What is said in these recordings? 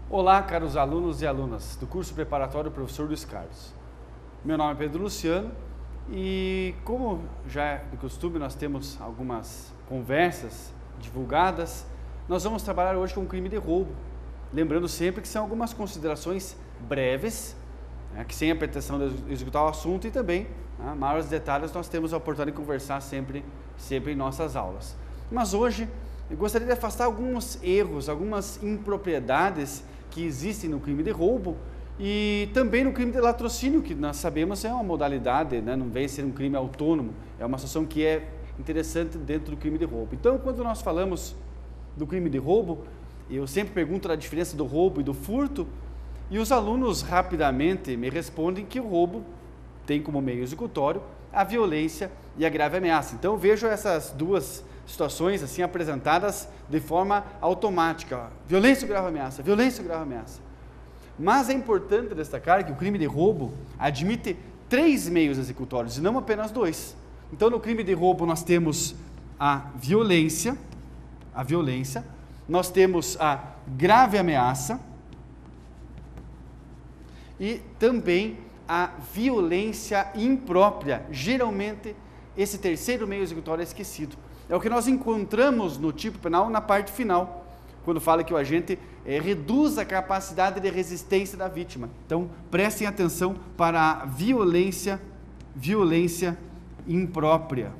Olá, caros alunos e alunas do curso preparatório Professor Luiz Carlos. Meu nome é Pedro Luciano e, como já é de costume, nós temos algumas conversas divulgadas. Nós vamos trabalhar hoje com o crime de roubo, lembrando sempre que são algumas considerações breves, né, que sem a pretensão de executar o assunto, e também, maiores detalhes nós temos a oportunidade de conversar sempre em nossas aulas. Mas hoje eu gostaria de afastar alguns erros, algumas impropriedades que existem no crime de roubo e também no crime de latrocínio, que nós sabemos é uma modalidade, né, não vem ser um crime autônomo, é uma situação que é interessante dentro do crime de roubo. Então, quando nós falamos do crime de roubo, eu sempre pergunto a diferença do roubo e do furto, e os alunos rapidamente me respondem que o roubo tem como meio executório a violência e a grave ameaça. Então, eu vejo essas duas situações assim apresentadas de forma automática: violência e grave ameaça, violência e grave ameaça. Mas é importante destacar que o crime de roubo admite 3 meios executórios e não apenas 2. Então, no crime de roubo nós temos a violência, nós temos a grave ameaça e também a violência imprópria. Geralmente esse terceiro meio executório é esquecido. É o que nós encontramos no tipo penal na parte final, quando fala que o agente reduz a capacidade de resistência da vítima. Então, prestem atenção para a violência imprópria.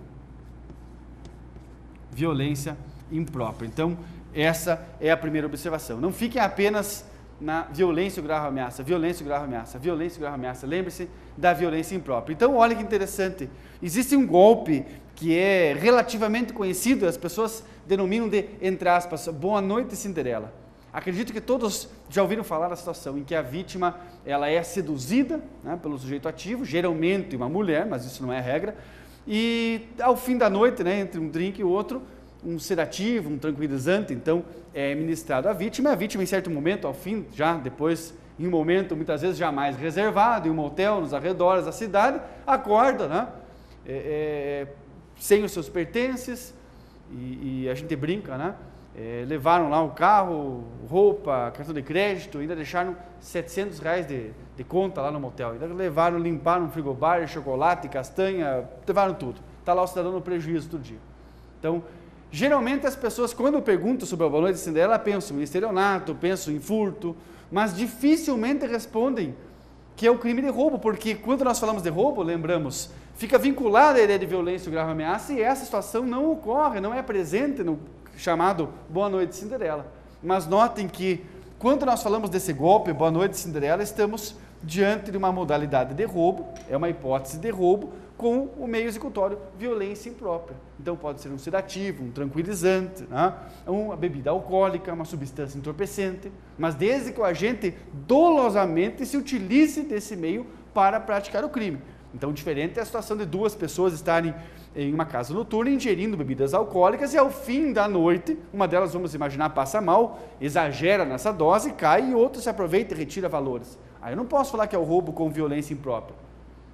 Violência imprópria. Então, essa é a primeira observação. Não fiquem apenas na violência ou grave ameaça, violência ou grave ameaça, violência ou grave ameaça. Lembre-se da violência imprópria. Então, olha que interessante. Existe um golpe que é relativamente conhecido, as pessoas denominam de, entre aspas, Boa Noite Cinderela. Acredito que todos já ouviram falar da situação em que a vítima ela é seduzida, né, pelo sujeito ativo, geralmente uma mulher, mas isso não é a regra, e ao fim da noite, né, entre um drink e outro, um sedativo, um tranquilizante, então é ministrado à vítima. A vítima, em certo momento, ao fim, já depois, em um momento muitas vezes jamais reservado, em um motel nos arredores da cidade, acorda, né, sem os seus pertences, e a gente brinca, né? Levaram lá o carro, roupa, cartão de crédito, ainda deixaram R$700 de conta lá no motel, ainda levaram, limparam frigobar, chocolate, castanha, levaram tudo. Está lá o cidadão no prejuízo todo dia. Então, geralmente as pessoas, quando perguntam sobre a Boa Noite Cinderela, pensam em estelionato, pensam em furto, mas dificilmente respondem que é o crime de roubo, porque quando nós falamos de roubo, lembramos, fica vinculada a ideia de violência ou grave ameaça, e essa situação não ocorre, não é presente no chamado Boa Noite Cinderela. Mas notem que quando nós falamos desse golpe, Boa Noite Cinderela, estamos diante de uma modalidade de roubo, é uma hipótese de roubo, com o meio executório violência imprópria. Então pode ser um sedativo, um tranquilizante, né? Uma bebida alcoólica, uma substância entorpecente, mas desde que o agente dolosamente se utilize desse meio para praticar o crime. Então, diferente é a situação de 2 pessoas estarem em uma casa noturna ingerindo bebidas alcoólicas e ao fim da noite, uma delas, vamos imaginar, passa mal, exagera nessa dose, cai, e outro se aproveita e retira valores. Aí eu não posso falar que é o roubo com violência imprópria.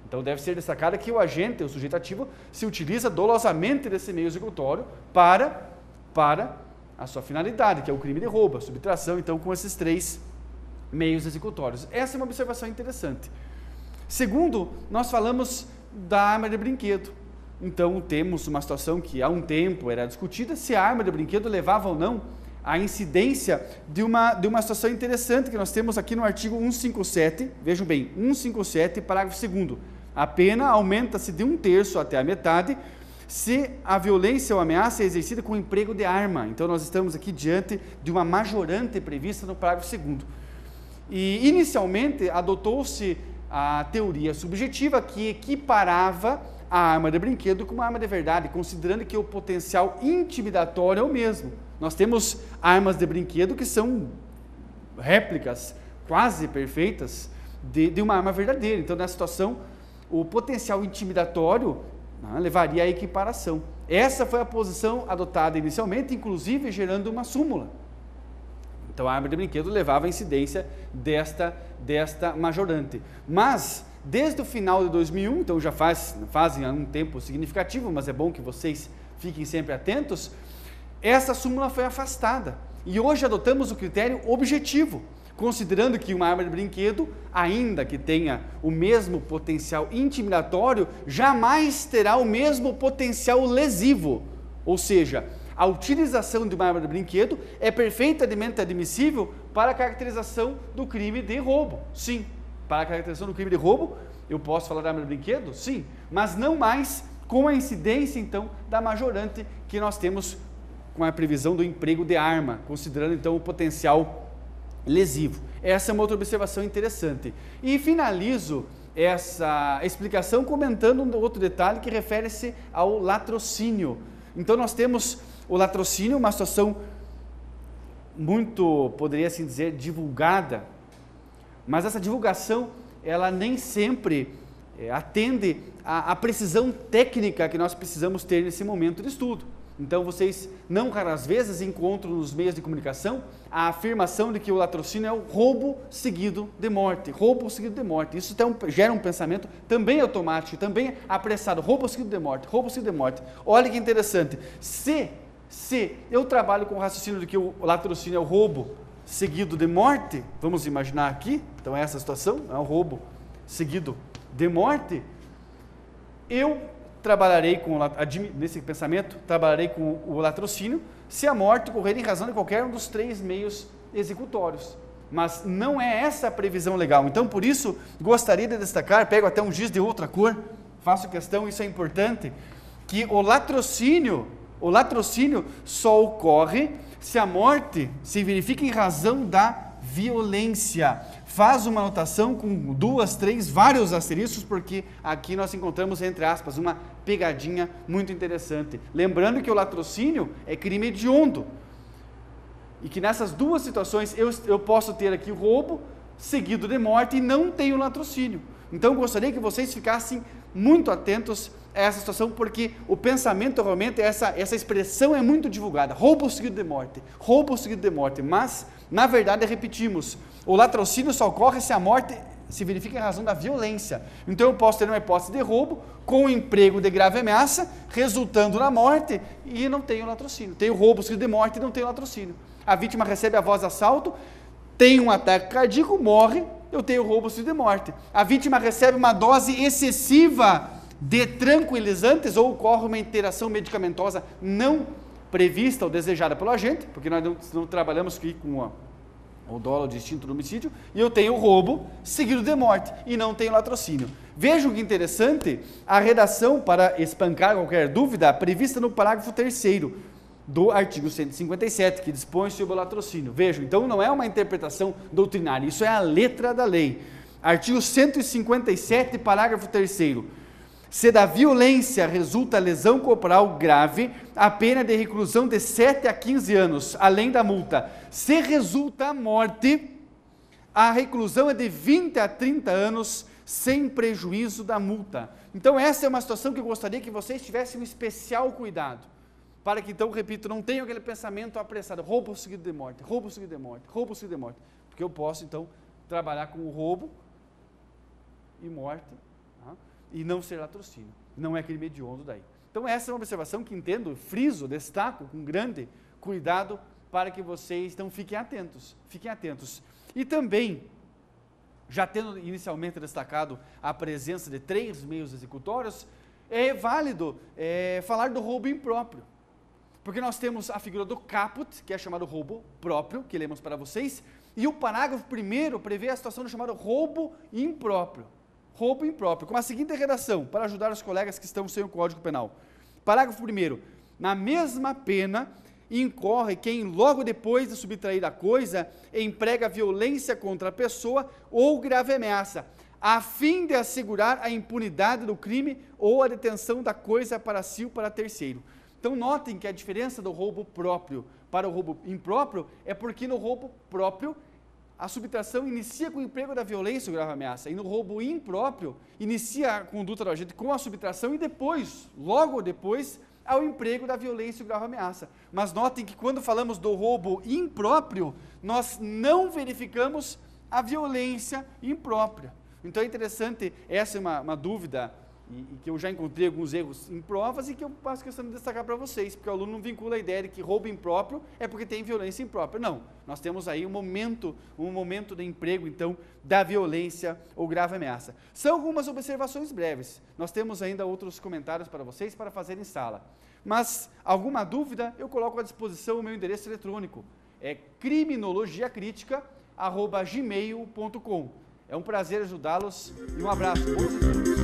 Então deve ser destacado que o agente, o sujeito ativo, se utiliza dolosamente desse meio executório para a sua finalidade, que é o crime de roubo, a subtração, então com esses 3 meios executórios. Essa é uma observação interessante. Segundo, nós falamos da arma de brinquedo. Então temos uma situação que há um tempo era discutida se a arma de brinquedo levava ou não à incidência de uma situação interessante que nós temos aqui no artigo 157, vejam bem, 157, parágrafo 2º. A pena aumenta-se de 1/3 até a metade se a violência ou ameaça é exercida com o emprego de arma. Então nós estamos aqui diante de uma majorante prevista no parágrafo 2º. E inicialmente adotou-se a teoria subjetiva que equiparava a arma de brinquedo com uma arma de verdade, considerando que o potencial intimidatório é o mesmo. Nós temos armas de brinquedo que são réplicas quase perfeitas de uma arma verdadeira. Então, nessa situação, o potencial intimidatório levaria à equiparação. Essa foi a posição adotada inicialmente, inclusive gerando uma súmula. Então a arma de brinquedo levava a incidência desta majorante. Mas, desde o final de 2001, então já fazem um tempo significativo, mas é bom que vocês fiquem sempre atentos, essa súmula foi afastada. E hoje adotamos o critério objetivo, considerando que uma arma de brinquedo, ainda que tenha o mesmo potencial intimidatório, jamais terá o mesmo potencial lesivo. Ou seja, a utilização de uma arma de brinquedo é perfeitamente admissível para a caracterização do crime de roubo. Sim, para a caracterização do crime de roubo, eu posso falar da arma de brinquedo? Sim, mas não mais com a incidência, então, da majorante que nós temos com a previsão do emprego de arma, considerando, então, o potencial lesivo. Essa é uma outra observação interessante. E finalizo essa explicação comentando um outro detalhe que refere-se ao latrocínio. Então, nós temos o latrocínio, uma situação muito, poderia assim dizer, divulgada, mas essa divulgação, ela nem sempre atende à precisão técnica que nós precisamos ter nesse momento de estudo. Então, vocês não raras vezes encontram nos meios de comunicação a afirmação de que o latrocínio é o roubo seguido de morte, roubo seguido de morte. Isso gera um pensamento também automático, também apressado, roubo seguido de morte, roubo seguido de morte. Olha que interessante, se eu trabalho com o raciocínio de que o latrocínio é o roubo seguido de morte, vamos imaginar aqui, então é essa a situação, é um roubo seguido de morte, eu trabalharei nesse pensamento, trabalharei com o latrocínio, se a morte ocorrer em razão de qualquer um dos 3 meios executórios. Mas não é essa a previsão legal. Então, por isso, gostaria de destacar, pego até um giz de outra cor, faço questão, isso é importante, que o latrocínio só ocorre se a morte se verifica em razão da violência. Faz uma anotação com 2, 3, vários asteriscos, porque aqui nós encontramos, entre aspas, uma pegadinha muito interessante. Lembrando que o latrocínio é crime hediondo, e que nessas duas situações eu posso ter aqui o roubo seguido de morte e não tenho latrocínio. Então, gostaria que vocês ficassem muito atentos a essa situação, porque o pensamento realmente, essa expressão é muito divulgada, roubo seguido de morte, mas, na verdade, repetimos, o latrocínio só ocorre se a morte se verifica em razão da violência. Então, eu posso ter uma hipótese de roubo com o emprego de grave ameaça, resultando na morte, e não tenho latrocínio. Tenho roubo seguido de morte e não tenho latrocínio. A vítima recebe a voz de assalto, tem um ataque cardíaco, morre, eu tenho roubo seguido de morte. A vítima recebe uma dose excessiva de tranquilizantes ou ocorre uma interação medicamentosa não prevista ou desejada pelo agente, porque nós não trabalhamos aqui com o dolo de instinto do homicídio, e eu tenho roubo seguido de morte e não tenho latrocínio. Vejam que interessante a redação para espancar qualquer dúvida prevista no parágrafo 3º do artigo 157, que dispõe sobre o latrocínio. Vejam, então não é uma interpretação doutrinária, isso é a letra da lei. Artigo 157, parágrafo 3º. Se da violência resulta lesão corporal grave, a pena de reclusão de 7 a 15 anos, além da multa. Se resulta a morte, a reclusão é de 20 a 30 anos, sem prejuízo da multa. Então, essa é uma situação que eu gostaria que vocês tivessem um especial cuidado, para que, então, repito, não tenham aquele pensamento apressado, roubo seguido de morte, roubo seguido de morte, roubo seguido de morte, porque eu posso, então, trabalhar com o roubo e morte, e não ser latrocínio, não é crime hediondo daí. Então, essa é uma observação que entendo, friso, destaco com grande cuidado para que vocês, então, fiquem atentos. E também, já tendo inicialmente destacado a presença de 3 meios executórios, é válido falar do roubo impróprio, porque nós temos a figura do caput, que é chamado roubo próprio, que lemos para vocês, e o parágrafo 1º prevê a situação do chamado roubo impróprio. Roubo impróprio, com a seguinte redação, para ajudar os colegas que estão sem o Código Penal. Parágrafo 1º. Na mesma pena, incorre quem, logo depois de subtrair a coisa, emprega violência contra a pessoa ou grave ameaça, a fim de assegurar a impunidade do crime ou a detenção da coisa para si ou para terceiro. Então, notem que a diferença do roubo próprio para o roubo impróprio é porque no roubo próprio, a subtração inicia com o emprego da violência ou grave ameaça, e no roubo impróprio, inicia a conduta do agente com a subtração e depois, logo depois, ao emprego da violência e grave ameaça. Mas notem que quando falamos do roubo impróprio, nós não verificamos a violência imprópria. Então é interessante, essa é uma dúvida, e que eu já encontrei alguns erros em provas e que eu faço questão de destacar para vocês, porque o aluno não vincula a ideia de que roubo impróprio é porque tem violência imprópria. Não, nós temos aí um momento de emprego, então, da violência ou grave ameaça. São algumas observações breves, nós temos ainda outros comentários para vocês para fazer em sala. Mas, alguma dúvida, eu coloco à disposição o meu endereço eletrônico, é criminologiacritica@gmail.com. É um prazer ajudá-los e um abraço. Bons estudos!